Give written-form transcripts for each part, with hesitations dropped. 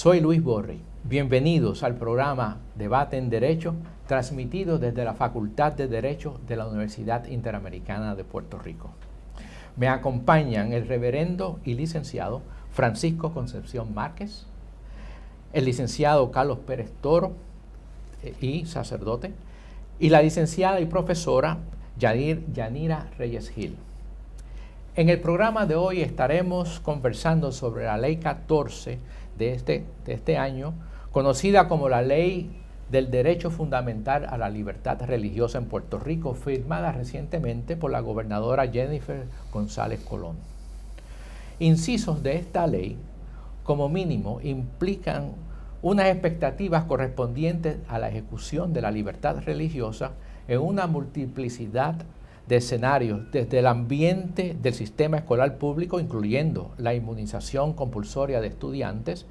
Soy Luis Borri. Bienvenidos al programa Debate en Derecho, transmitido desde la Facultad de Derecho de la Universidad Interamericana de Puerto Rico. Me acompañan el reverendo y licenciado Francisco Concepción Márquez, el licenciado Carlos Pérez Toro y sacerdote, y la licenciada y profesora Yanira Reyes Gil. En el programa de hoy estaremos conversando sobre la Ley 14 de este año, conocida como la Ley del Derecho Fundamental a la Libertad Religiosa en Puerto Rico, firmada recientemente por la gobernadora Jennifer González Colón. Incisos de esta ley, como mínimo, implican unas expectativas correspondientes a la ejecución de la libertad religiosa en una multiplicidad de escenarios, desde el ambiente del sistema escolar público, incluyendo la inmunización compulsoria de estudiantes,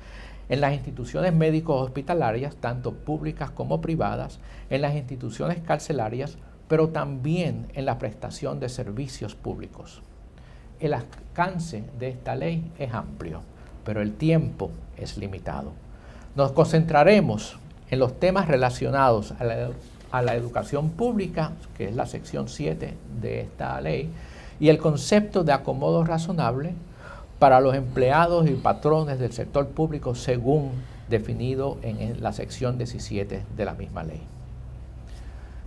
en las instituciones médicos hospitalarias, tanto públicas como privadas, en las instituciones carcelarias, pero también en la prestación de servicios públicos. El alcance de esta ley es amplio, pero el tiempo es limitado. Nos concentraremos en los temas relacionados a la educación pública, que es la sección 7 de esta ley, y el concepto de acomodo razonable para los empleados y patrones del sector público según definido en la sección 17 de la misma ley.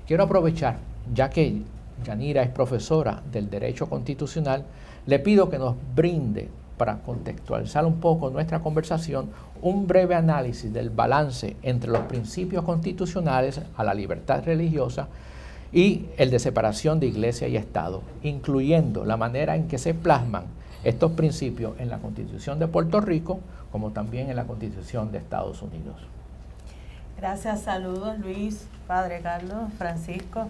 Quiero aprovechar, ya que Yanira es profesora del Derecho Constitucional, le pido que nos brinde, para contextualizar un poco nuestra conversación, un breve análisis del balance entre los principios constitucionales a la libertad religiosa y el de separación de Iglesia y Estado, incluyendo la manera en que se plasman estos principios en la Constitución de Puerto Rico, como también en la Constitución de Estados Unidos. Gracias, saludos Luis, Padre Carlos, Francisco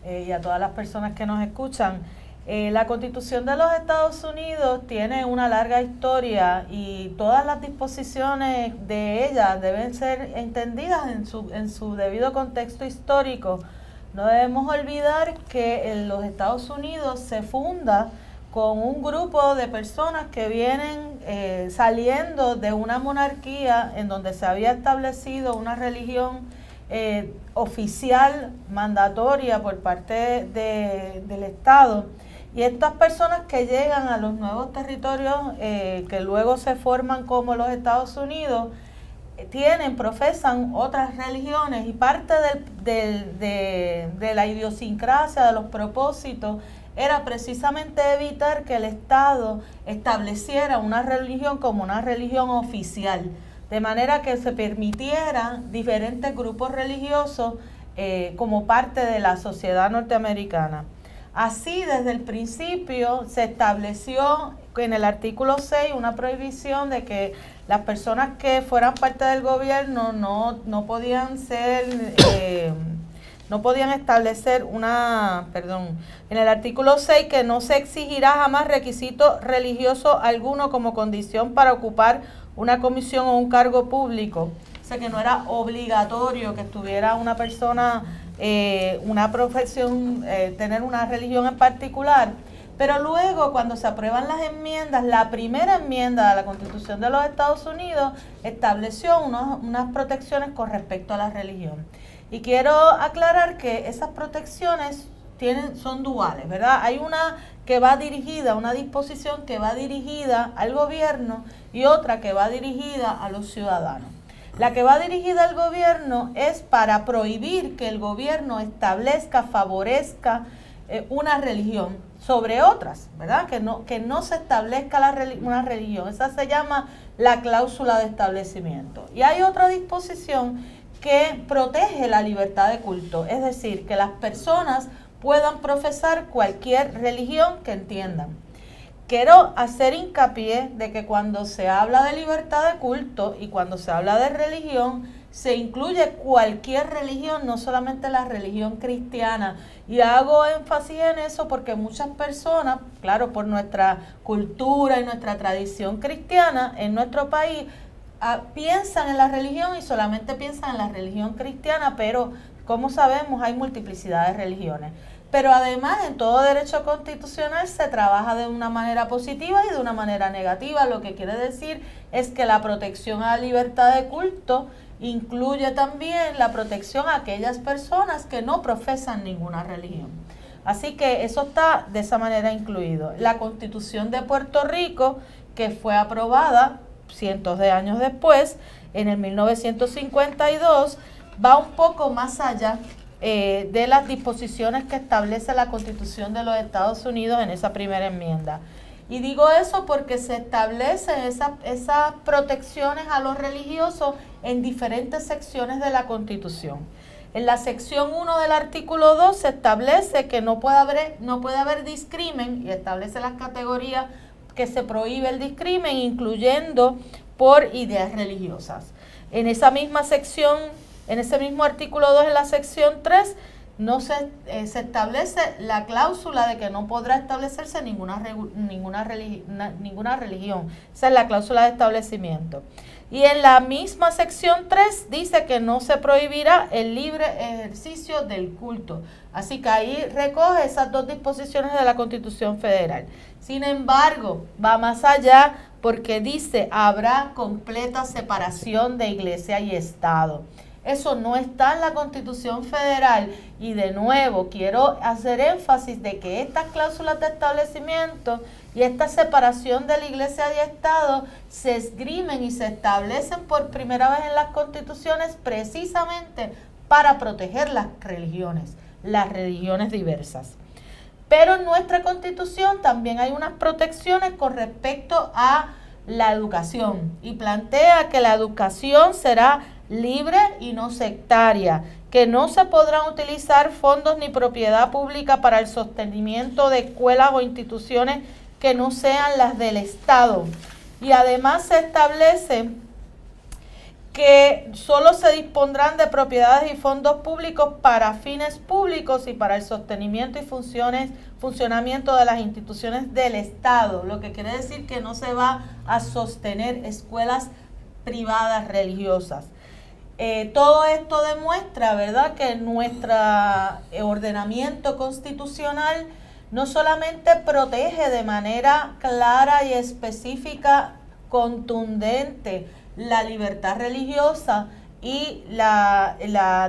y a todas las personas que nos escuchan. La Constitución de los Estados Unidos tiene una larga historia y todas las disposiciones de ella deben ser entendidas en su debido contexto histórico. No debemos olvidar que en los Estados Unidos se funda con un grupo de personas que vienen saliendo de una monarquía en donde se había establecido una religión oficial, mandatoria por parte del Estado. Y estas personas que llegan a los nuevos territorios que luego se forman como los Estados Unidos, profesan otras religiones y parte de la idiosincrasia, de los propósitos, era precisamente evitar que el Estado estableciera una religión como una religión oficial, de manera que se permitiera diferentes grupos religiosos como parte de la sociedad norteamericana. Así, desde el principio se estableció en el artículo 6 una prohibición de que las personas que fueran parte del gobierno no podían establecer en el artículo 6 que no se exigirá jamás requisito religioso alguno como condición para ocupar una comisión o un cargo público. O sea que no era obligatorio que estuviera una persona una profesión, tener una religión en particular, pero luego cuando se aprueban las enmiendas, la primera enmienda de la Constitución de los Estados Unidos estableció unas protecciones con respecto a la religión. Y quiero aclarar que esas protecciones son duales, ¿verdad? Hay una disposición que va dirigida al gobierno y otra que va dirigida a los ciudadanos. La que va dirigida al gobierno es para prohibir que el gobierno favorezca una religión sobre otras, ¿verdad? Que no se establezca una religión. Esa se llama la cláusula de establecimiento. Y hay otra disposición que protege la libertad de culto, es decir, que las personas puedan profesar cualquier religión que entiendan. Quiero hacer hincapié de que cuando se habla de libertad de culto y cuando se habla de religión, se incluye cualquier religión, no solamente la religión cristiana. Y hago énfasis en eso porque muchas personas, claro, por nuestra cultura y nuestra tradición cristiana en nuestro país, piensan en la religión y solamente piensan en la religión cristiana, pero como sabemos hay multiplicidad de religiones. Pero además en todo derecho constitucional se trabaja de una manera positiva y de una manera negativa. Lo que quiere decir es que la protección a la libertad de culto incluye también la protección a aquellas personas que no profesan ninguna religión. Así que eso está de esa manera incluido. La Constitución de Puerto Rico, que fue aprobada cientos de años después, en el 1952, va un poco más allá de las disposiciones que establece la Constitución de los Estados Unidos en esa primera enmienda. Y digo eso porque se establecen esas protecciones a los religiosos en diferentes secciones de la Constitución. En la sección 1 del artículo 2 se establece que no puede haber discrimen y establece las categorías que se prohíbe el discrimen, incluyendo por ideas religiosas. En esa misma sección, en ese mismo artículo 2, en la sección 3, se establece la cláusula de que no podrá establecerse ninguna religión. Esa es la cláusula de establecimiento. Y en la misma sección 3 dice que no se prohibirá el libre ejercicio del culto. Así que ahí recoge esas dos disposiciones de la Constitución Federal. Sin embargo, va más allá porque dice habrá completa separación de iglesia y Estado. Eso no está en la Constitución Federal y de nuevo quiero hacer énfasis de que estas cláusulas de establecimiento y esta separación de la Iglesia y Estado se esgrimen y se establecen por primera vez en las constituciones precisamente para proteger las religiones diversas. Pero en nuestra Constitución también hay unas protecciones con respecto a la educación y plantea que la educación será libre y no sectaria, que no se podrán utilizar fondos ni propiedad pública para el sostenimiento de escuelas o instituciones que no sean las del Estado. Y además se establece que solo se dispondrán de propiedades y fondos públicos para fines públicos y para el sostenimiento y funcionamiento de las instituciones del Estado, lo que quiere decir que no se va a sostener escuelas privadas religiosas. Todo esto demuestra, ¿verdad?, que nuestro ordenamiento constitucional no solamente protege de manera clara y específica, contundente, la libertad religiosa y la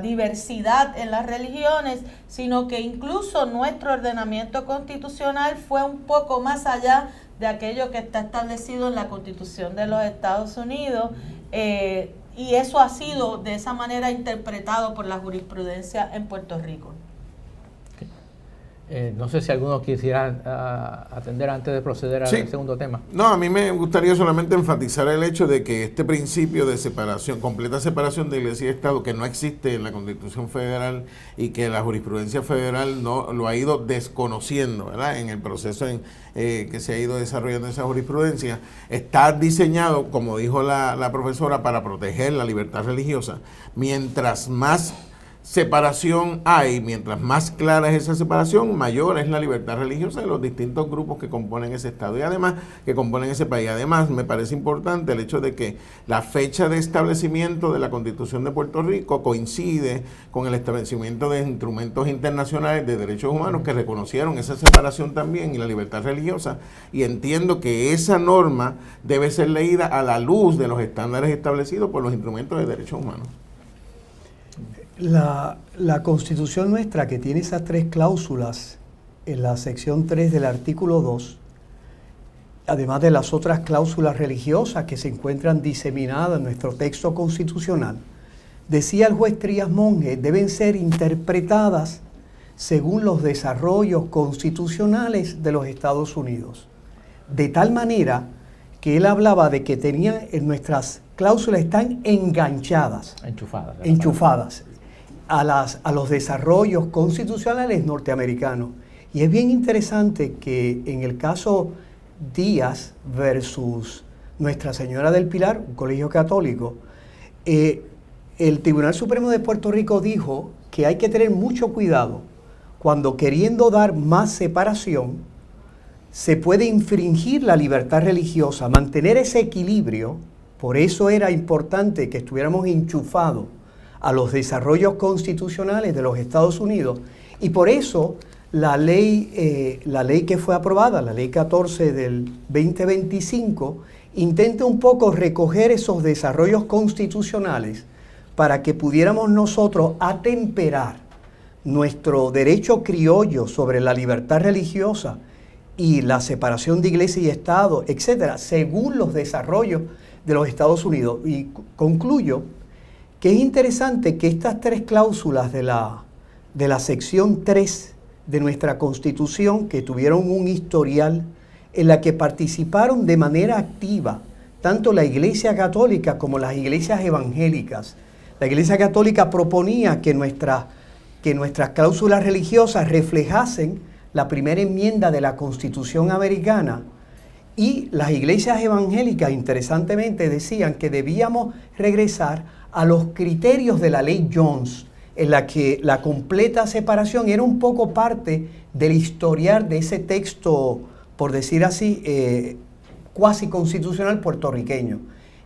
diversidad en las religiones, sino que incluso nuestro ordenamiento constitucional fue un poco más allá de aquello que está establecido en la Constitución de los Estados Unidos, y eso ha sido de esa manera interpretado por la jurisprudencia en Puerto Rico. No sé si alguno quisiera atender antes de proceder al segundo tema. No, a mí me gustaría solamente enfatizar el hecho de que este principio de separación, completa separación de Iglesia y Estado, que no existe en la Constitución Federal y que la jurisprudencia federal no lo ha ido desconociendo, ¿verdad?, en el proceso que se ha ido desarrollando esa jurisprudencia, está diseñado, como dijo la profesora, para proteger la libertad religiosa. Mientras más separación hay, mientras más clara es esa separación, mayor es la libertad religiosa de los distintos grupos que componen ese Estado y además que componen ese país. Además, me parece importante el hecho de que la fecha de establecimiento de la Constitución de Puerto Rico coincide con el establecimiento de instrumentos internacionales de derechos humanos que reconocieron esa separación también y la libertad religiosa, y entiendo que esa norma debe ser leída a la luz de los estándares establecidos por los instrumentos de derechos humanos. La Constitución nuestra, que tiene esas tres cláusulas en la sección 3 del artículo 2, además de las otras cláusulas religiosas que se encuentran diseminadas en nuestro texto constitucional, decía el juez Trías Monge, deben ser interpretadas según los desarrollos constitucionales de los Estados Unidos. De tal manera que él hablaba de que nuestras cláusulas están enganchadas, enchufadas a los desarrollos constitucionales norteamericanos. Y es bien interesante que en el caso Díaz versus Nuestra Señora del Pilar, un colegio católico, el Tribunal Supremo de Puerto Rico dijo que hay que tener mucho cuidado cuando, queriendo dar más separación, se puede infringir la libertad religiosa, mantener ese equilibrio. Por eso era importante que estuviéramos enchufados a los desarrollos constitucionales de los Estados Unidos, y por eso la ley que fue aprobada, la ley 14 del 2025, intenta un poco recoger esos desarrollos constitucionales para que pudiéramos nosotros atemperar nuestro derecho criollo sobre la libertad religiosa y la separación de iglesia y Estado, etcétera, según los desarrollos de los Estados Unidos. Y concluyo que es interesante que estas tres cláusulas de la sección 3 de nuestra Constitución, que tuvieron un historial en la que participaron de manera activa tanto la Iglesia Católica como las iglesias evangélicas. La Iglesia Católica proponía que nuestras cláusulas religiosas reflejasen la primera enmienda de la Constitución americana, y las iglesias evangélicas, interesantemente, decían que debíamos regresar a los criterios de la ley Jones, en la que la completa separación era un poco parte del historial de ese texto, por decir así, cuasi constitucional puertorriqueño.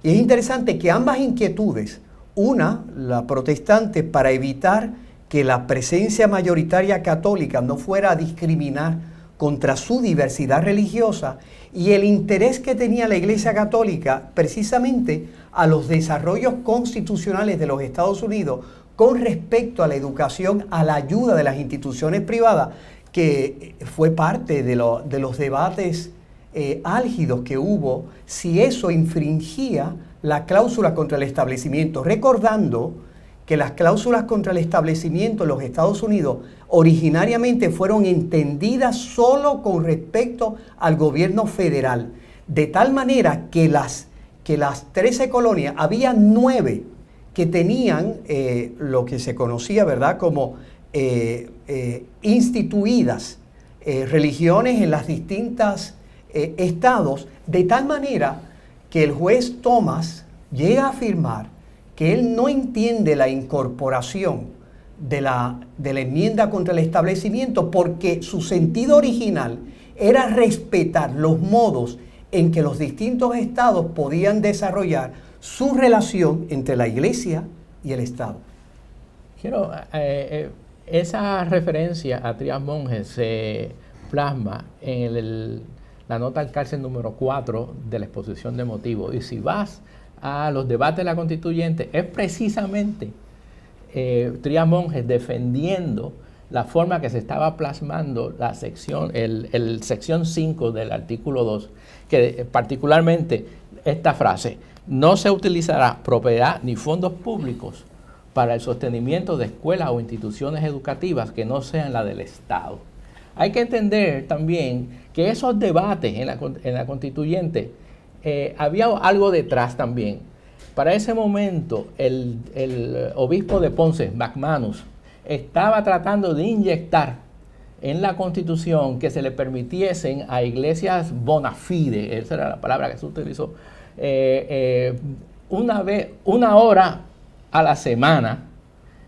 Y es interesante que ambas inquietudes, una, la protestante, para evitar que la presencia mayoritaria católica no fuera a discriminar contra su diversidad religiosa, y el interés que tenía la Iglesia Católica precisamente a los desarrollos constitucionales de los Estados Unidos con respecto a la educación, a la ayuda de las instituciones privadas, que fue parte de los debates álgidos que hubo, si eso infringía la cláusula contra el establecimiento, recordando que las cláusulas contra el establecimiento en los Estados Unidos originariamente fueron entendidas solo con respecto al gobierno federal, de tal manera que las 13 colonias, había 9 que tenían lo que se conocía, ¿verdad?, como instituidas religiones en las distintas estados, de tal manera que el juez Thomas llega a afirmar que él no entiende la incorporación de la enmienda contra el establecimiento, porque su sentido original era respetar los modos en que los distintos estados podían desarrollar su relación entre la Iglesia y el Estado. Quiero, esa referencia a Trías Monges se plasma en la nota al cárcel número 4 de la exposición de motivos. Y si vas a los debates de la constituyente, es precisamente Trías Monges defendiendo la forma que se estaba plasmando la sección, el sección 5 del artículo 2, que particularmente esta frase: no se utilizará propiedad ni fondos públicos para el sostenimiento de escuelas o instituciones educativas que no sean la del Estado. Hay que entender también que esos debates en la constituyente, había algo detrás también. Para ese momento, el obispo de Ponce, McManus, estaba tratando de inyectar en la Constitución que se le permitiesen a iglesias bona fide, esa era la palabra que se utilizó, una hora a la semana,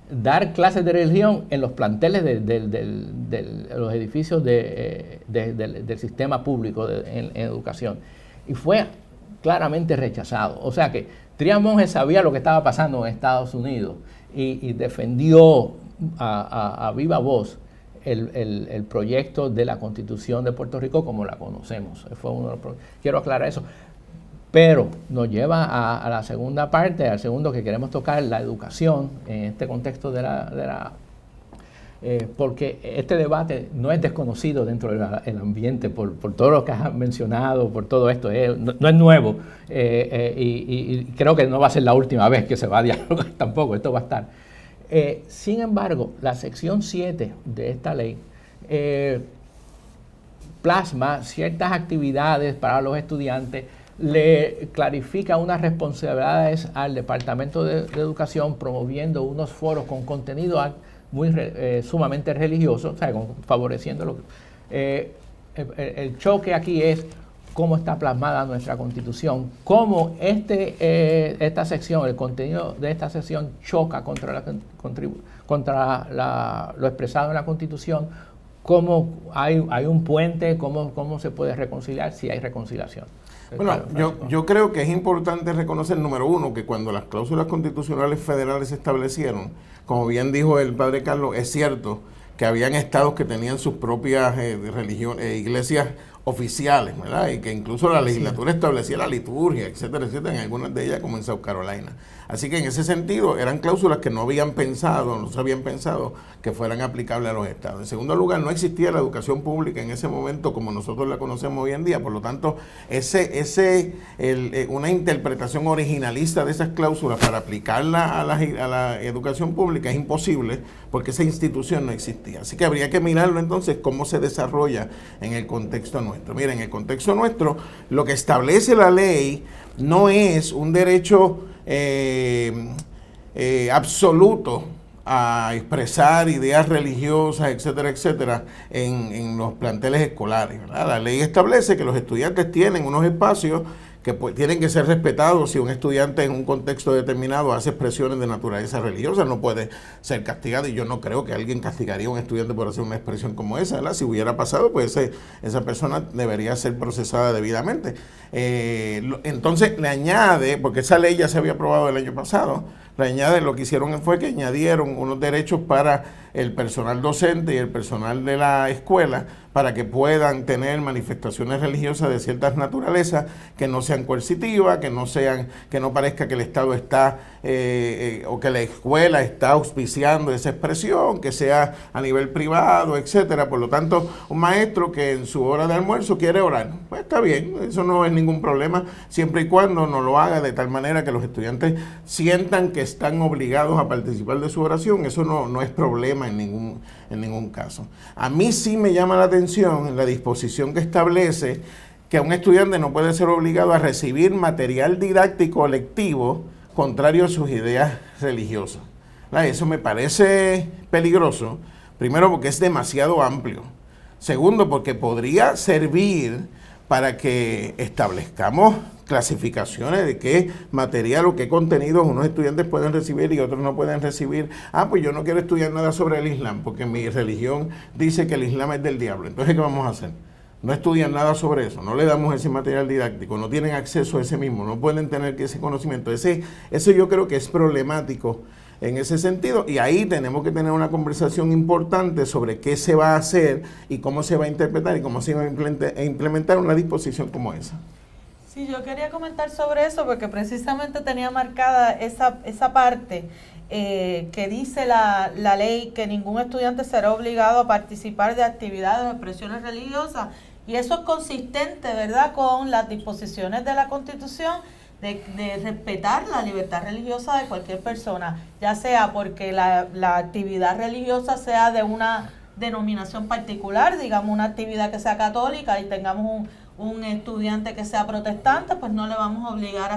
dar clases de religión en los planteles de los edificios del sistema público en educación. Y fue claramente rechazado. O sea que Trías Monges sabía lo que estaba pasando en Estados Unidos y defendió a viva voz el proyecto de la Constitución de Puerto Rico como la conocemos. Quiero aclarar eso. Pero nos lleva a la segunda parte, al segundo que queremos tocar, la educación, en este contexto porque este debate no es desconocido dentro del ambiente por todo lo que has mencionado, por todo esto, no es nuevo, y creo que no va a ser la última vez que se va a dialogar tampoco, esto va a estar. Sin embargo, la sección 7 de esta ley plasma ciertas actividades para los estudiantes, le clarifica unas responsabilidades al Departamento de Educación, promoviendo unos foros con contenido sumamente religioso, o sea, favoreciéndolo. El choque aquí es cómo está plasmada nuestra Constitución, cómo esta sección, el contenido de esta sección choca contra lo expresado en la Constitución, cómo hay un puente, cómo se puede reconciliar, si hay reconciliación. Bueno, yo creo que es importante reconocer, número uno, que cuando las cláusulas constitucionales federales se establecieron, como bien dijo el padre Carlos, es cierto que habían estados que tenían sus propias iglesias oficiales, ¿verdad? Y que incluso la legislatura establecía la liturgia, etcétera, etcétera, en algunas de ellas como en South Carolina. Así que en ese sentido eran cláusulas que no se habían pensado que fueran aplicables a los estados. En segundo lugar, no existía la educación pública en ese momento como nosotros la conocemos hoy en día, por lo tanto, una interpretación originalista de esas cláusulas para aplicarla a la educación pública es imposible porque esa institución no existía. Así que habría que mirarlo entonces cómo se desarrolla en el contexto nuestro. Miren, en el contexto nuestro, lo que establece la ley no es un derecho absoluto a expresar ideas religiosas, etcétera, etcétera, en los planteles escolares, ¿verdad? La ley establece que los estudiantes tienen unos espacios que tienen que ser respetados. Si un estudiante en un contexto determinado hace expresiones de naturaleza religiosa, no puede ser castigado, y yo no creo que alguien castigaría a un estudiante por hacer una expresión como esa, ¿verdad? Si hubiera pasado, pues esa persona debería ser procesada debidamente. Entonces le añade, porque esa ley ya se había aprobado el año pasado, lo que hicieron fue que añadieron unos derechos para el personal docente y el personal de la escuela para que puedan tener manifestaciones religiosas de ciertas naturalezas que no sean coercitivas, que no parezca que el Estado está o que la escuela está auspiciando esa expresión, que sea a nivel privado, etcétera. Por lo tanto, un maestro que en su hora de almuerzo quiere orar, pues está bien, eso no es ningún problema, siempre y cuando no lo haga de tal manera que los estudiantes sientan que están obligados a participar de su oración. Eso no es problema en ningún caso. A mí sí me llama la atención la disposición que establece que un estudiante no puede ser obligado a recibir material didáctico lectivo contrario a sus ideas religiosas. Eso me parece peligroso, primero porque es demasiado amplio, segundo porque podría servir para que establezcamos clasificaciones de qué material o qué contenidos unos estudiantes pueden recibir y otros no pueden recibir. Pues yo no quiero estudiar nada sobre el Islam porque mi religión dice que el Islam es del diablo. Entonces, ¿qué vamos a hacer? No estudian nada sobre eso, no le damos ese material didáctico, no tienen acceso a ese mismo, no pueden tener ese conocimiento. Eso yo creo que es problemático en ese sentido, y ahí tenemos que tener una conversación importante sobre qué se va a hacer y cómo se va a interpretar y cómo se va a implementar una disposición como esa. Sí, yo quería comentar sobre eso porque precisamente tenía marcada esa parte que dice la ley que ningún estudiante será obligado a participar de actividades o expresiones religiosas, y eso es consistente, ¿verdad?, con las disposiciones de la Constitución de respetar la libertad religiosa de cualquier persona, ya sea porque la actividad religiosa sea de una denominación particular, digamos una actividad que sea católica y tengamos un estudiante que sea protestante, pues no le vamos a obligar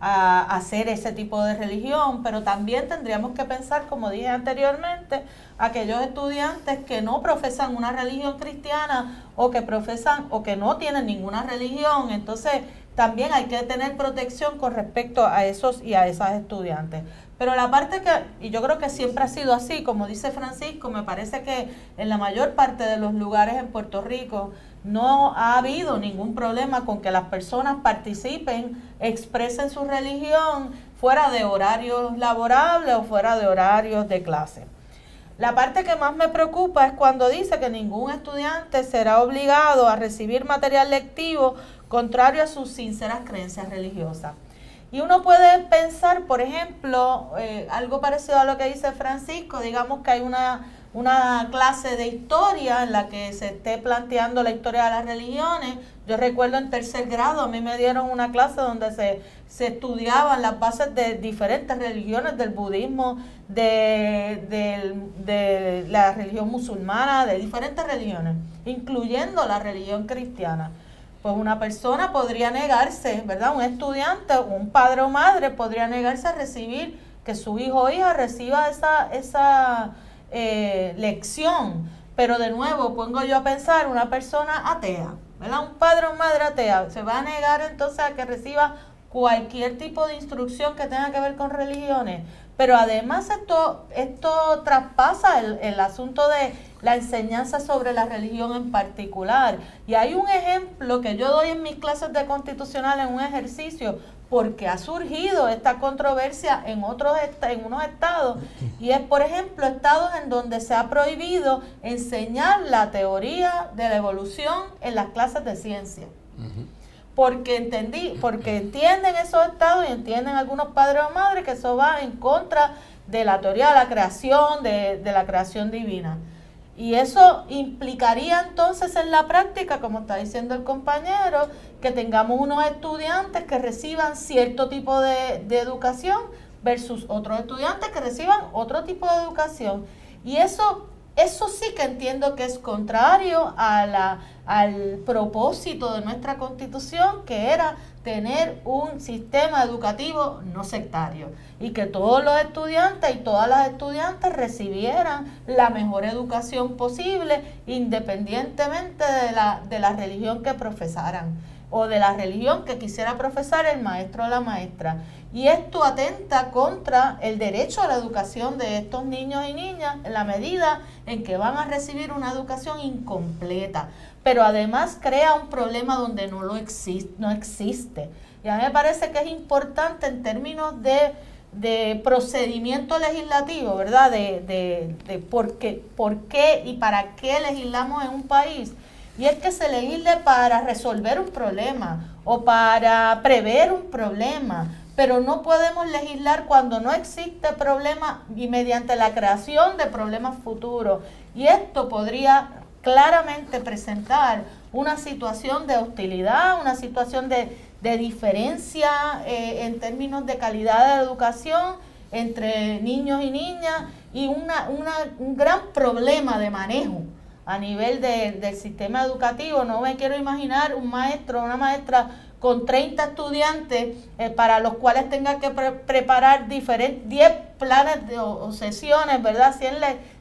a hacer ese tipo de religión, pero también tendríamos que pensar, como dije anteriormente, aquellos estudiantes que no profesan una religión cristiana o que profesan o que no tienen ninguna religión. Entonces también hay que tener protección con respecto a esos y a esas estudiantes. Pero la parte y yo creo que siempre ha sido así, como dice Francisco, me parece que en la mayor parte de los lugares en Puerto Rico no ha habido ningún problema con que las personas participen, expresen su religión fuera de horarios laborables o fuera de horarios de clase. La parte que más me preocupa es cuando dice que ningún estudiante será obligado a recibir material lectivo contrario a sus sinceras creencias religiosas. Y uno puede pensar, por ejemplo, algo parecido a lo que dice Francisco, digamos que hay una clase de historia en la que se esté planteando la historia de las religiones. Yo recuerdo en tercer grado, a mí me dieron una clase donde se estudiaban las bases de diferentes religiones, del budismo, de la religión musulmana, de diferentes religiones, incluyendo la religión cristiana. Pues una persona podría negarse, ¿verdad? Un estudiante, un padre o madre podría negarse a recibir, que su hijo o hija reciba esa lección. Pero de nuevo pongo yo a pensar, una persona atea, ¿verdad? Un padre o madre atea, se va a negar entonces a que reciba cualquier tipo de instrucción que tenga que ver con religiones. Pero además esto traspasa el asunto de la enseñanza sobre la religión en particular. Y hay un ejemplo que yo doy en mis clases de constitucional en un ejercicio porque ha surgido esta controversia en unos estados, y es, por ejemplo, estados en donde se ha prohibido enseñar la teoría de la evolución en las clases de ciencia. Porque entienden esos estados y entienden algunos padres o madres que eso va en contra de la teoría de la creación, de la creación divina. Y eso implicaría entonces en la práctica, como está diciendo el compañero, que tengamos unos estudiantes que reciban cierto tipo de educación versus otros estudiantes que reciban otro tipo de educación. Y eso sí que entiendo que es contrario al propósito de nuestra Constitución, que era tener un sistema educativo no sectario y que todos los estudiantes y todas las estudiantes recibieran la mejor educación posible, independientemente de la religión que profesaran o de la religión que quisiera profesar el maestro o la maestra. Y esto atenta contra el derecho a la educación de estos niños y niñas en la medida en que van a recibir una educación incompleta. Pero además crea un problema donde no existe. Y a mí me parece que es importante en términos de procedimiento legislativo, ¿verdad? De por qué y para qué legislamos en un país. Y es que se legisle para resolver un problema o para prever un problema, pero no podemos legislar cuando no existe problema y mediante la creación de problemas futuros. Y esto podría claramente presentar una situación de hostilidad, una situación de diferencia en términos de calidad de educación entre niños y niñas y un gran problema de manejo a nivel del sistema educativo. No me quiero imaginar un maestro o una maestra con 30 estudiantes para los cuales tenga que preparar 10 planes o sesiones, ¿verdad?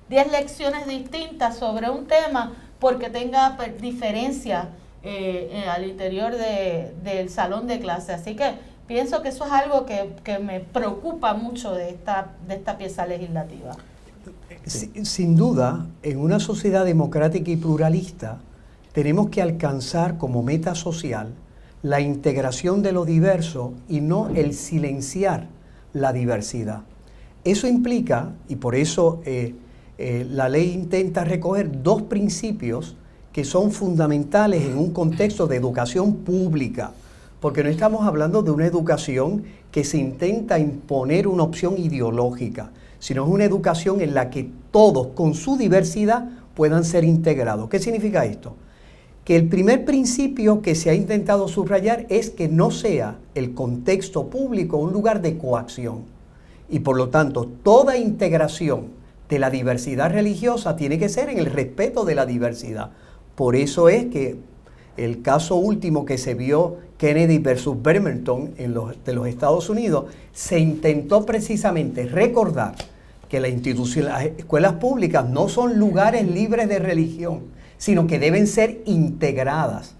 10 lecciones distintas sobre un tema porque tenga diferencias al interior del salón de clase. Así que pienso que eso es algo que me preocupa mucho de esta pieza legislativa. Sin duda, en una sociedad democrática y pluralista, tenemos que alcanzar como meta social la integración de lo diverso y no el silenciar la diversidad. Eso implica, y por eso la ley intenta recoger dos principios que son fundamentales en un contexto de educación pública, porque no estamos hablando de una educación que se intenta imponer una opción ideológica, sino es una educación en la que todos, con su diversidad, puedan ser integrados. ¿Qué significa esto? Que el primer principio que se ha intentado subrayar es que no sea el contexto público un lugar de coacción. Y por lo tanto, toda integración de la diversidad religiosa tiene que ser en el respeto de la diversidad. Por eso es que el caso último que se vio, Kennedy versus Bremerton de los Estados Unidos, se intentó precisamente recordar que las escuelas públicas no son lugares libres de religión, sino que deben ser integradas.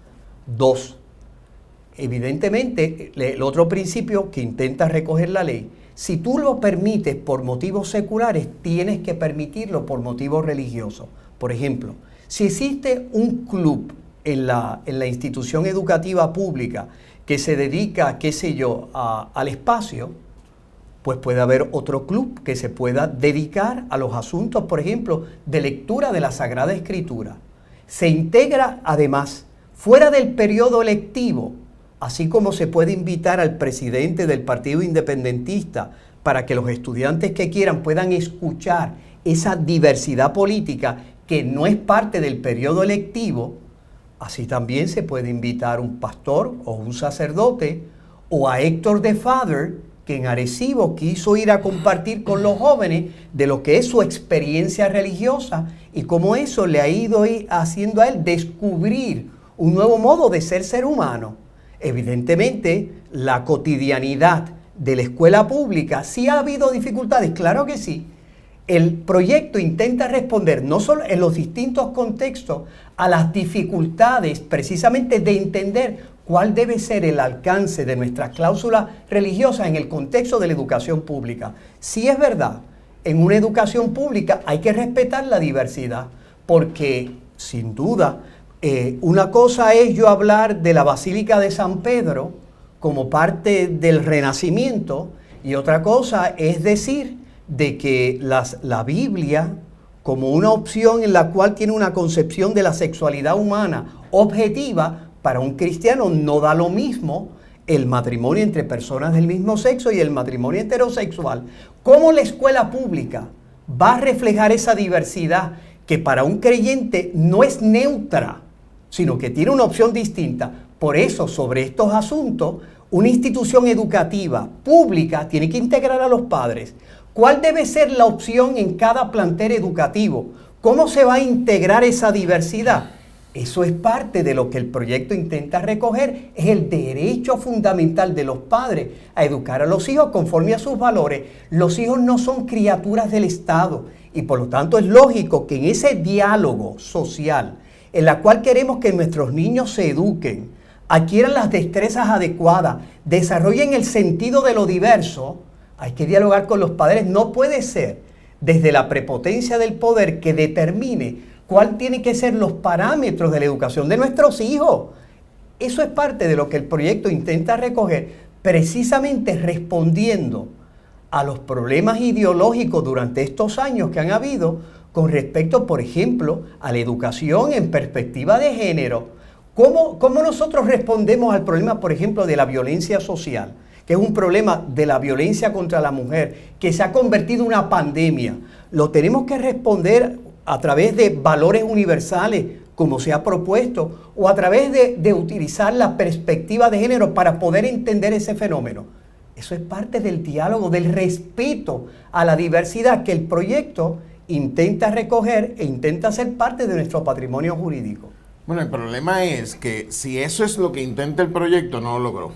Dos, evidentemente, el otro principio que intenta recoger la ley, si tú lo permites por motivos seculares, tienes que permitirlo por motivos religiosos. Por ejemplo, si existe un club en la institución educativa pública que se dedica, qué sé yo, al espacio, pues puede haber otro club que se pueda dedicar a los asuntos, por ejemplo, de lectura de la Sagrada Escritura. Se integra además fuera del periodo lectivo, así como se puede invitar al presidente del Partido Independentista para que los estudiantes que quieran puedan escuchar esa diversidad política que no es parte del periodo lectivo. Así también se puede invitar a un pastor o un sacerdote o a Héctor de Father, que en Arecibo quiso ir a compartir con los jóvenes de lo que es su experiencia religiosa y cómo eso le ha ido haciendo a él descubrir un nuevo modo de ser humano. Evidentemente, la cotidianidad de la escuela pública, ¿sí ha habido dificultades? Claro que sí. El proyecto intenta responder no solo en los distintos contextos a las dificultades precisamente de entender cuál debe ser el alcance de nuestras cláusulas religiosas en el contexto de la educación pública. Sí es verdad, en una educación pública hay que respetar la diversidad, porque sin duda una cosa es yo hablar de la Basílica de San Pedro como parte del renacimiento, y otra cosa es decir de que la Biblia, como una opción en la cual tiene una concepción de la sexualidad humana objetiva, para un cristiano no da lo mismo el matrimonio entre personas del mismo sexo y el matrimonio heterosexual. ¿Cómo la escuela pública va a reflejar esa diversidad que para un creyente no es neutra, sino que tiene una opción distinta? Por eso, sobre estos asuntos, una institución educativa pública tiene que integrar a los padres. ¿Cuál debe ser la opción en cada plantel educativo? ¿Cómo se va a integrar esa diversidad? Eso es parte de lo que el proyecto intenta recoger, es el derecho fundamental de los padres a educar a los hijos conforme a sus valores. Los hijos no son criaturas del Estado y por lo tanto es lógico que en ese diálogo social en la cual queremos que nuestros niños se eduquen, adquieran las destrezas adecuadas, desarrollen el sentido de lo diverso, hay que dialogar con los padres. No puede ser desde la prepotencia del poder que determine cuál tienen que ser los parámetros de la educación de nuestros hijos. Eso es parte de lo que el proyecto intenta recoger, precisamente respondiendo a los problemas ideológicos durante estos años que han habido con respecto, por ejemplo, a la educación en perspectiva de género. ¿Cómo nosotros respondemos al problema, por ejemplo, de la violencia social, que es un problema de la violencia contra la mujer, que se ha convertido en una pandemia? Lo tenemos que responder a través de valores universales, como se ha propuesto, o a través de utilizar la perspectiva de género para poder entender ese fenómeno. Eso es parte del diálogo, del respeto a la diversidad que el proyecto intenta recoger e intenta hacer parte de nuestro patrimonio jurídico. Bueno, el problema es que si eso es lo que intenta el proyecto, no lo logró.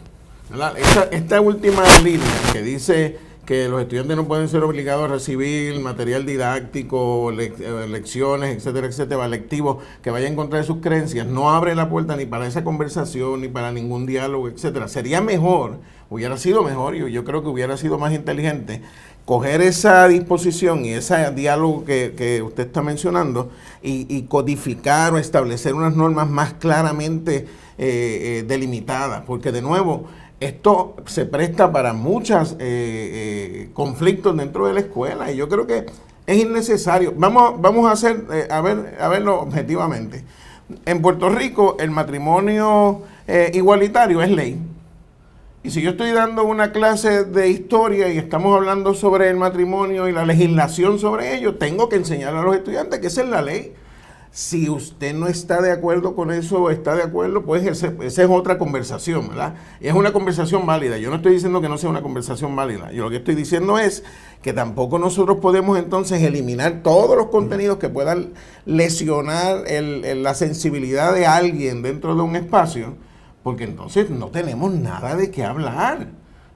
Esta última línea que dice que los estudiantes no pueden ser obligados a recibir material didáctico, lecciones, etcétera, etcétera, lectivos que vaya en contra de sus creencias, no abre la puerta ni para esa conversación, ni para ningún diálogo, etcétera. Sería mejor, hubiera sido mejor, y yo creo que hubiera sido más inteligente, coger esa disposición y ese diálogo que usted está mencionando y codificar o establecer unas normas más claramente delimitadas, porque de nuevo, esto se presta para muchos conflictos dentro de la escuela y yo creo que es innecesario. Vamos a hacer, a verlo objetivamente. En Puerto Rico el matrimonio igualitario es ley. Y si yo estoy dando una clase de historia y estamos hablando sobre el matrimonio y la legislación sobre ello, tengo que enseñar a los estudiantes que esa es la ley. Si usted no está de acuerdo con eso o está de acuerdo, pues esa es otra conversación, ¿verdad? Y es una conversación válida. Yo no estoy diciendo que no sea una conversación válida. Yo lo que estoy diciendo es que tampoco nosotros podemos entonces eliminar todos los contenidos que puedan lesionar la sensibilidad de alguien dentro de un espacio, porque entonces no tenemos nada de qué hablar.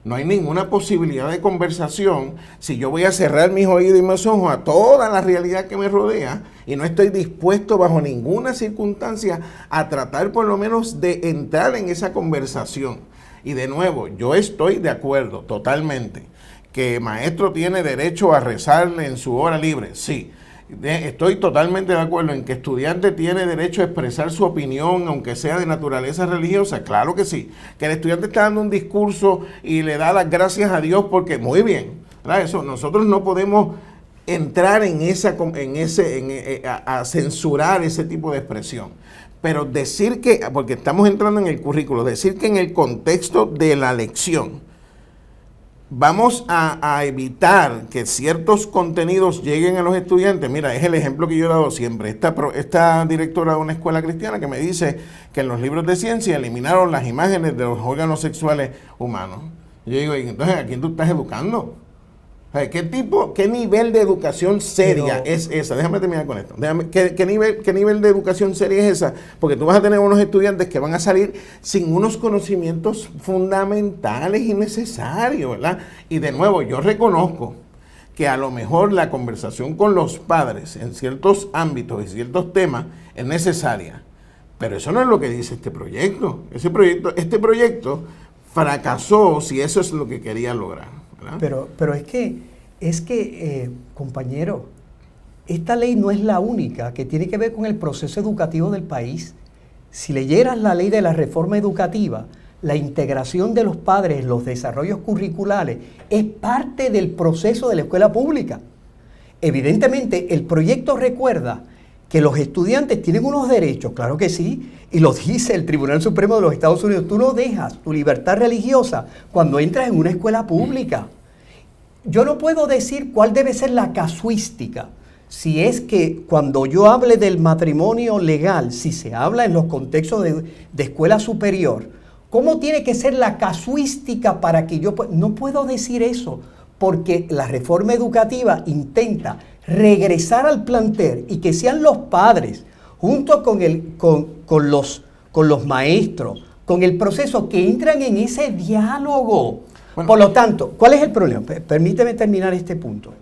No hay ninguna posibilidad de conversación si yo voy a cerrar mis oídos y mis ojos a toda la realidad que me rodea y no estoy dispuesto bajo ninguna circunstancia a tratar por lo menos de entrar en esa conversación. Y de nuevo, yo estoy de acuerdo totalmente que maestro tiene derecho a rezarle en su hora libre, sí. Estoy totalmente de acuerdo en que estudiante tiene derecho a expresar su opinión, aunque sea de naturaleza religiosa, claro que sí. Que el estudiante está dando un discurso y le da las gracias a Dios porque, muy bien, ¿verdad? Eso, nosotros no podemos entrar a censurar ese tipo de expresión. Pero decir que, porque estamos entrando en el currículo, decir que en el contexto de la lección vamos a evitar que ciertos contenidos lleguen a los estudiantes. Mira, es el ejemplo que yo he dado siempre. Esta directora de una escuela cristiana que me dice que en los libros de ciencia eliminaron las imágenes de los órganos sexuales humanos. Y yo digo, entonces, ¿a quién tú estás educando? ¿Qué nivel de educación seria es esa? Déjame terminar con esto. ¿Qué nivel de educación seria es esa? Porque tú vas a tener unos estudiantes que van a salir sin unos conocimientos fundamentales y necesarios, ¿verdad? Y de nuevo, yo reconozco que a lo mejor la conversación con los padres en ciertos ámbitos y ciertos temas es necesaria. Pero eso no es lo que dice este proyecto. Este proyecto fracasó si eso es lo que quería lograr. Pero es que compañero, esta ley no es la única que tiene que ver con el proceso educativo del país. Si leyeras la ley de la reforma educativa, La integración de los padres en los desarrollos curriculares es parte del proceso de la escuela pública. Evidentemente, el proyecto recuerda que los estudiantes tienen unos derechos, claro que sí, y lo dice el Tribunal Supremo de los Estados Unidos. Tú no dejas tu libertad religiosa cuando entras en una escuela pública. Yo no puedo decir cuál debe ser la casuística. Si es que cuando yo hable del matrimonio legal, si se habla en los contextos de escuela superior, ¿cómo tiene que ser la casuística para que yo no puedo decir eso? Porque la reforma educativa intenta regresar al plantel y que sean los padres, junto con los maestros, con el proceso, que entran en ese diálogo. Bueno, por lo tanto, ¿cuál es el problema? Permíteme terminar este punto.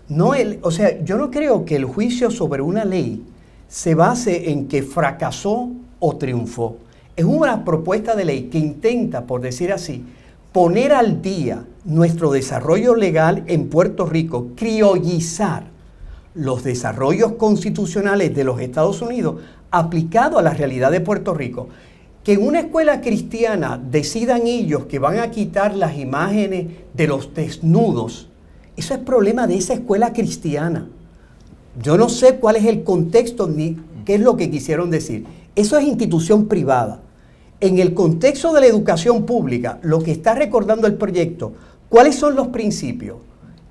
Yo no creo que el juicio sobre una ley se base en que fracasó o triunfó. Es una propuesta de ley que intenta, por decir así, poner al día nuestro desarrollo legal en Puerto Rico, criollizar los desarrollos constitucionales de los Estados Unidos aplicado a la realidad de Puerto Rico. Que en una escuela cristiana decidan ellos que van a quitar las imágenes de los desnudos, eso es problema de esa escuela cristiana. Yo no sé cuál es el contexto ni qué es lo que quisieron decir. Eso es institución privada. En el contexto de la educación pública, lo que está recordando el proyecto, ¿cuáles son los principios?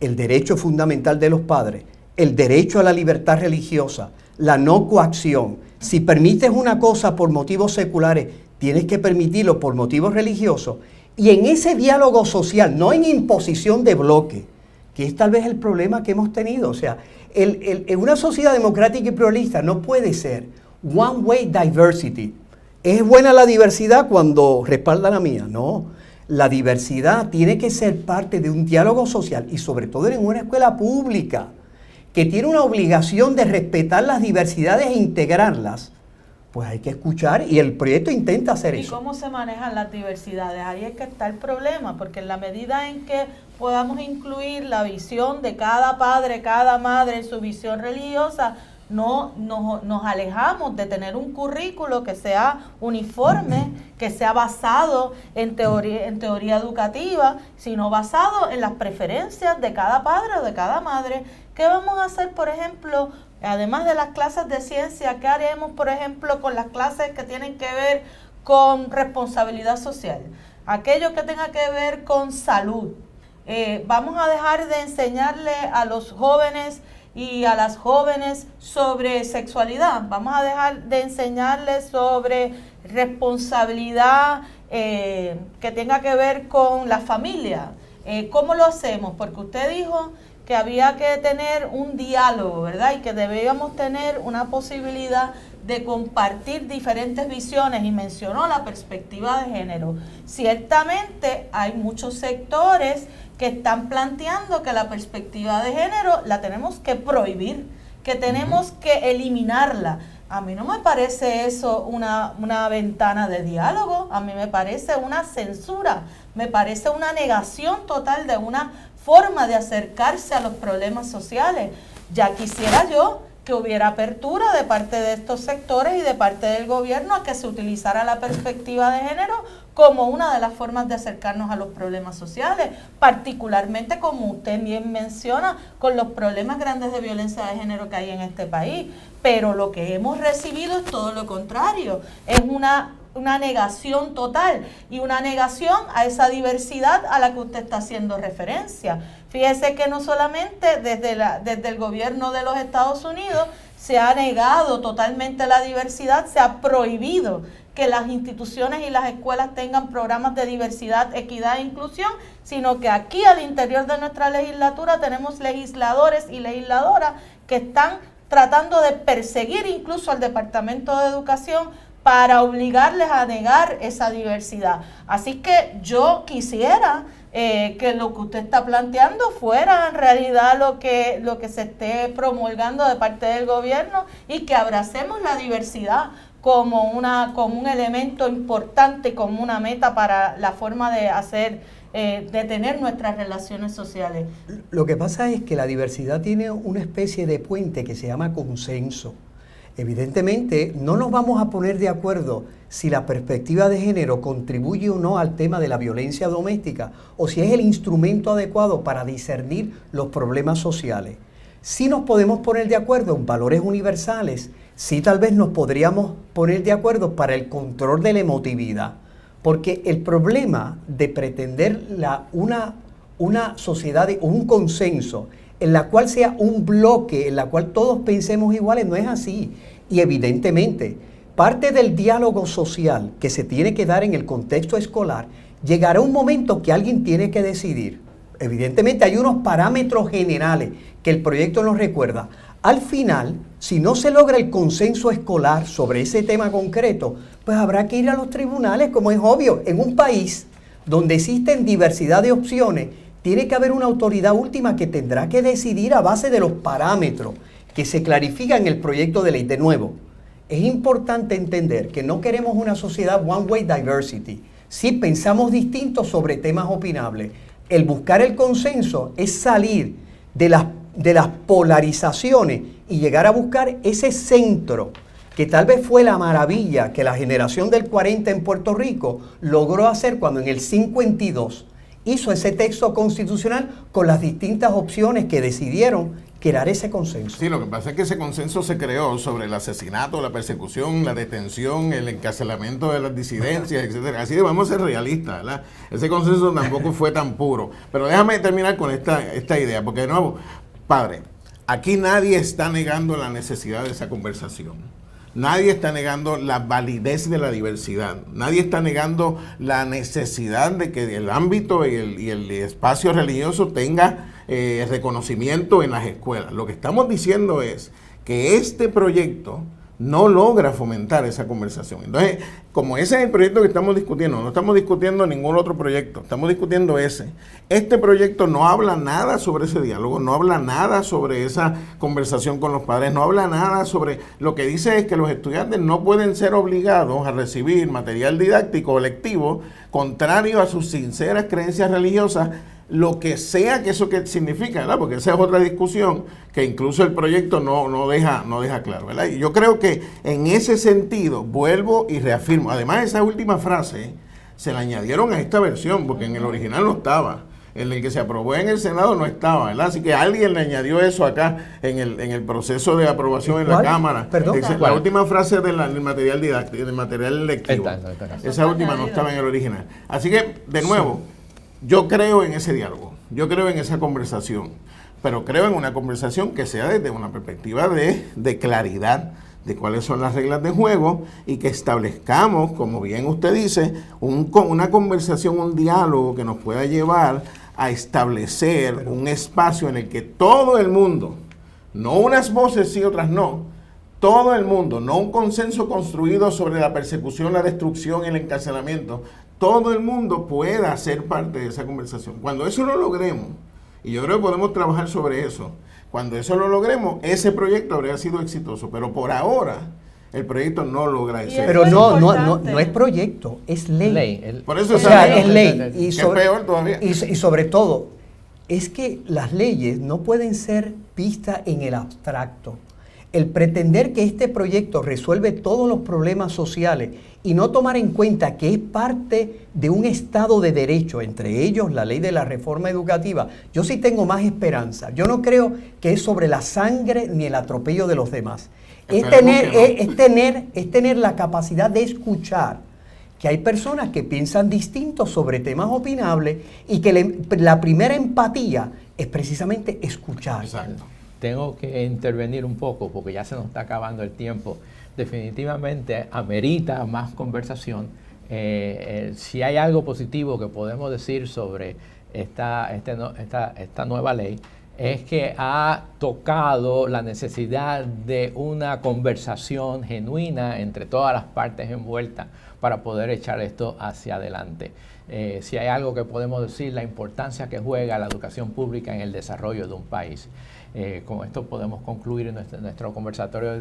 El derecho fundamental de los padres, el derecho a la libertad religiosa, la no coacción. Si permites una cosa por motivos seculares, tienes que permitirlo por motivos religiosos. Y en ese diálogo social, no en imposición de bloque, que es tal vez el problema que hemos tenido. O sea, en una sociedad democrática y pluralista no puede ser one way diversity. ¿Es buena la diversidad cuando respalda la mía? No. La diversidad tiene que ser parte de un diálogo social y sobre todo en una escuela pública que tiene una obligación de respetar las diversidades e integrarlas. Pues hay que escuchar y el proyecto intenta hacer eso. ¿Y cómo se manejan las diversidades? Ahí es que está el problema, porque en la medida en que podamos incluir la visión de cada padre, cada madre en su visión religiosa, nos alejamos de tener un currículo que sea uniforme, que sea basado en teoría educativa, sino basado en las preferencias de cada padre o de cada madre. ¿Qué vamos a hacer, por ejemplo, además de las clases de ciencia? ¿Qué haremos, por ejemplo, con las clases que tienen que ver con responsabilidad social? Aquello que tenga que ver con salud. Vamos a dejar de enseñarle a los jóvenes y a las jóvenes sobre sexualidad. Vamos a dejar de enseñarles sobre responsabilidad que tenga que ver con la familia. ¿Cómo lo hacemos? Porque usted dijo que había que tener un diálogo, ¿verdad? Y que debíamos tener una posibilidad de compartir diferentes visiones y mencionó la perspectiva de género. Ciertamente hay muchos sectores que están planteando que la perspectiva de género la tenemos que prohibir, que tenemos que eliminarla. A mí no me parece eso una ventana de diálogo, a mí me parece una censura, me parece una negación total de una forma de acercarse a los problemas sociales. Ya quisiera yo que hubiera apertura de parte de estos sectores y de parte del gobierno a que se utilizara la perspectiva de género como una de las formas de acercarnos a los problemas sociales, particularmente, como usted bien menciona, con los problemas grandes de violencia de género que hay en este país. Pero lo que hemos recibido es todo lo contrario, es una negación total y una negación a esa diversidad a la que usted está haciendo referencia. Fíjese que no solamente desde el gobierno de los Estados Unidos se ha negado totalmente la diversidad, se ha prohibido que las instituciones y las escuelas tengan programas de diversidad, equidad e inclusión, sino que aquí al interior de nuestra legislatura tenemos legisladores y legisladoras que están tratando de perseguir incluso al Departamento de Educación para obligarles a negar esa diversidad. Así que yo quisiera que lo que usted está planteando fuera en realidad lo que se esté promulgando de parte del gobierno y que abracemos la diversidad como un elemento importante, como una meta para la forma de hacer, de tener nuestras relaciones sociales. Lo que pasa es que la diversidad tiene una especie de puente que se llama consenso. Evidentemente, no nos vamos a poner de acuerdo si la perspectiva de género contribuye o no al tema de la violencia doméstica o si es el instrumento adecuado para discernir los problemas sociales. Sí nos podemos poner de acuerdo en valores universales, sí tal vez nos podríamos poner de acuerdo para el control de la emotividad, porque el problema de pretender una sociedad o un consenso en la cual sea un bloque, en la cual todos pensemos iguales, no es así. Y evidentemente, parte del diálogo social que se tiene que dar en el contexto escolar, llegará un momento que alguien tiene que decidir. Evidentemente hay unos parámetros generales que el proyecto nos recuerda. Al final, si no se logra el consenso escolar sobre ese tema concreto, pues habrá que ir a los tribunales, como es obvio. En un país donde existen diversidad de opciones, tiene que haber una autoridad última que tendrá que decidir a base de los parámetros que se clarifican en el proyecto de ley. De nuevo, es importante entender que no queremos una sociedad one-way diversity. Si pensamos distintos sobre temas opinables, el buscar el consenso es salir de las polarizaciones y llegar a buscar ese centro que tal vez fue la maravilla que la generación del 40 en Puerto Rico logró hacer cuando en el 52 hizo ese texto constitucional con las distintas opciones que decidieron crear ese consenso. Sí, lo que pasa es que ese consenso se creó sobre el asesinato, la persecución, la detención, el encarcelamiento de las disidencias, etcétera. Así que vamos a ser realistas, ¿verdad? Ese consenso tampoco fue tan puro. Pero déjame terminar con esta idea, porque de nuevo, padre, aquí nadie está negando la necesidad de esa conversación. Nadie está negando la validez de la diversidad. Nadie está negando la necesidad de que el ámbito y el espacio religioso tenga reconocimiento en las escuelas. Lo que estamos diciendo es que este proyecto no logra fomentar esa conversación. Entonces, como ese es el proyecto que estamos discutiendo, no estamos discutiendo ningún otro proyecto, estamos discutiendo ese. Este proyecto no habla nada sobre ese diálogo, no habla nada sobre esa conversación con los padres, no habla nada sobre... Lo que dice es que los estudiantes no pueden ser obligados a recibir material didáctico o lectivo contrario a sus sinceras creencias religiosas, lo que sea que eso que significa, ¿verdad? Porque esa es otra discusión que incluso el proyecto no deja claro, ¿verdad? Y yo creo que en ese sentido, vuelvo y reafirmo, además esa última frase se la añadieron a esta versión, porque en el original no estaba, en el que se aprobó en el Senado no estaba, ¿verdad? Así que alguien le añadió eso acá en el proceso de aprobación en la Cámara. ¿Perdón? La última frase del material didáctico, del material lectivo, esa última no estaba en el original. Así que, de nuevo, yo creo en ese diálogo, yo creo en esa conversación, pero creo en una conversación que sea desde una perspectiva de claridad de cuáles son las reglas de juego y que establezcamos, como bien usted dice, una conversación, un diálogo que nos pueda llevar a establecer un espacio en el que todo el mundo, no unas voces sí, otras no, todo el mundo, no un consenso construido sobre la persecución, la destrucción y el encarcelamiento, todo el mundo pueda ser parte de esa conversación. Cuando eso lo logremos, y yo creo que podemos trabajar sobre eso, cuando eso lo logremos, ese proyecto habría sido exitoso, pero por ahora el proyecto no logra ese. Pero no es proyecto, es ley. Por eso o sea, es ley. Y sobre, peor todavía. Y sobre todo, es que las leyes no pueden ser vistas en el abstracto. El pretender que este proyecto resuelve todos los problemas sociales y no tomar en cuenta que es parte de un Estado de Derecho, entre ellos la ley de la reforma educativa, yo sí tengo más esperanza. Yo no creo que es sobre la sangre ni el atropello de los demás. Es tener la capacidad de escuchar que hay personas que piensan distinto sobre temas opinables y que la primera empatía es precisamente escuchar. Exacto. Tengo que intervenir un poco porque ya se nos está acabando el tiempo. Definitivamente amerita más conversación. Si hay algo positivo que podemos decir sobre esta nueva ley, es que ha tocado la necesidad de una conversación genuina entre todas las partes envueltas para poder echar esto hacia adelante. Si hay algo que podemos decir, la importancia que juega la educación pública en el desarrollo de un país. Con esto podemos concluir nuestro conversatorio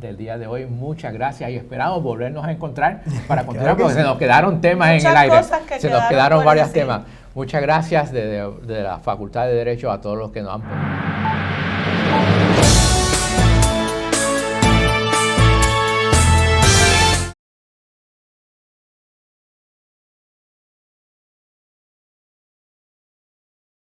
del día de hoy. Muchas gracias y esperamos volvernos a encontrar para continuar porque se nos quedaron temas en el aire. Se nos quedaron varios temas. Muchas gracias de la Facultad de Derecho a todos los que nos han